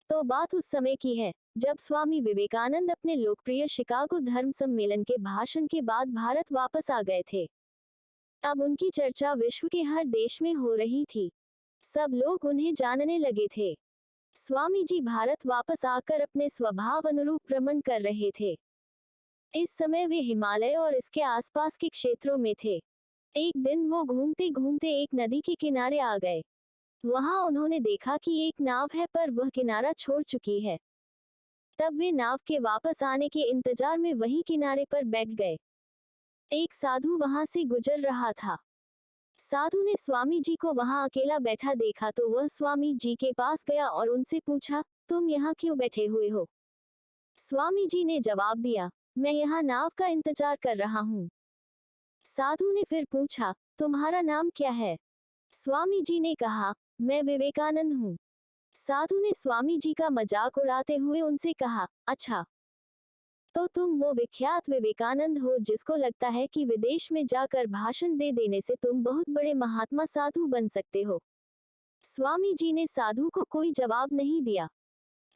तो बात उस समय की है जब स्वामी विवेकानंद अपने लोकप्रिय शिकागो धर्म सम्मेलन के भाषण के बाद भारत वापस आ गए थे। अब उनकी चर्चा विश्व के हर देश में हो रही थी। सब लोग उन्हें जानने लगे थे। स्वामी जी भारत वापस आकर अपने स्वभाव अनुरूप भ्रमण कर रहे थे। इस समय वे हिमालय और इसके आसपास के क्षेत्रों में थे। एक दिन वो घूमते घूमते एक नदी के किनारे आ गए। वहां उन्होंने देखा कि एक नाव है पर वह किनारा छोड़ चुकी है। तब वे नाव के वापस आने के इंतजार में वहीं किनारे पर बैठ गए। एक साधु वहां से गुजर रहा था। साधु ने स्वामी जी को वहां अकेला बैठा देखा तो वह स्वामी जी के पास गया और उनसे पूछा, तुम यहाँ क्यों बैठे हुए हो? स्वामी जी ने जवाब दिया, मैं यहाँ नाव का इंतजार कर रहा हूँ। साधु ने फिर पूछा, तुम्हारा नाम क्या है? स्वामी जी ने कहा, मैं विवेकानंद हूँ। साधु ने स्वामी जी का मजाक उड़ाते हुए उनसे कहा, अच्छा, तो तुम वो विख्यात विवेकानंद हो जिसको लगता है कि विदेश में जाकर भाषण दे देने से तुम बहुत बड़े महात्मा साधु बन सकते हो। स्वामी जी ने साधु को कोई जवाब नहीं दिया।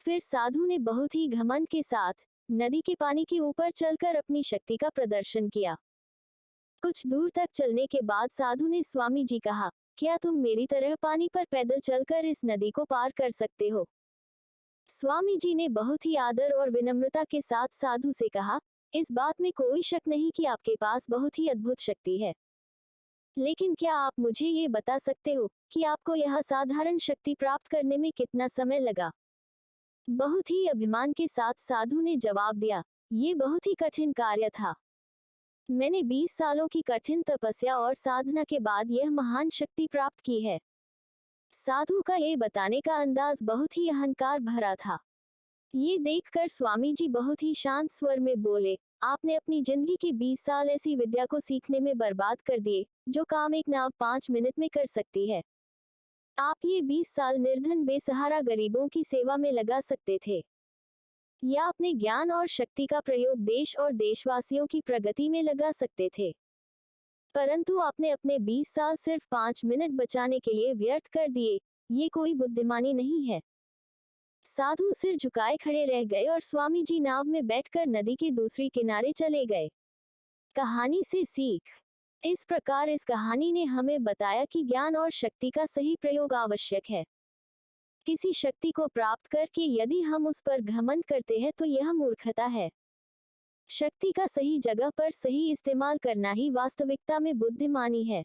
फिर साधु ने बहुत ही घमंड के साथ नदी के पानी के ऊपर चलकर अपनी शक्ति का प्रदर्शन किया। कुछ दूर तक चलने के बाद साधु ने स्वामी जी कहा, क्या तुम मेरी तरह पानी पर पैदल चलकर इस नदी को पार कर सकते हो? स्वामी जी ने बहुत ही आदर और विनम्रता के साथ साधु से कहा, इस बात में कोई शक नहीं कि आपके पास बहुत ही अद्भुत शक्ति है। लेकिन क्या आप मुझे ये बता सकते हो कि आपको यह असाधारण शक्ति प्राप्त करने में कितना समय लगा? बहुत ही अभिमान के साथ साधु ने जवाब दिया, ये बहुत ही कठिन कार्य था। मैंने 20 सालों की कठिन तपस्या और साधना के बाद यह महान शक्ति प्राप्त की है। साधु का ये बताने का अंदाज बहुत ही अहंकार भरा था। ये देखकर स्वामी जी बहुत ही शांत स्वर में बोले, आपने अपनी जिंदगी के 20 साल ऐसी विद्या को सीखने में बर्बाद कर दिए, जो काम एक नाव 5 मिनट में कर सकती है। आप ये 20 साल निर्धन बेसहारा गरीबों की सेवा में लगा सकते थे, या अपने ज्ञान और शक्ति का प्रयोग देश और देशवासियों की प्रगति में लगा सकते थे। परंतु आपने अपने 20 साल सिर्फ 5 मिनट बचाने के लिए व्यर्थ कर दिए। ये कोई बुद्धिमानी नहीं है। साधु सिर झुकाए खड़े रह गए और स्वामी जी नाव में बैठकर नदी के दूसरी किनारे चले गए। कहानी से सीख। इस प्रकार इस कहानी ने हमें बताया कि ज्ञान और शक्ति का सही प्रयोग आवश्यक है। किसी शक्ति को प्राप्त करके यदि हम उस पर घमंड करते हैं तो यह मूर्खता है। शक्ति का सही जगह पर सही इस्तेमाल करना ही वास्तविकता में बुद्धिमानी है।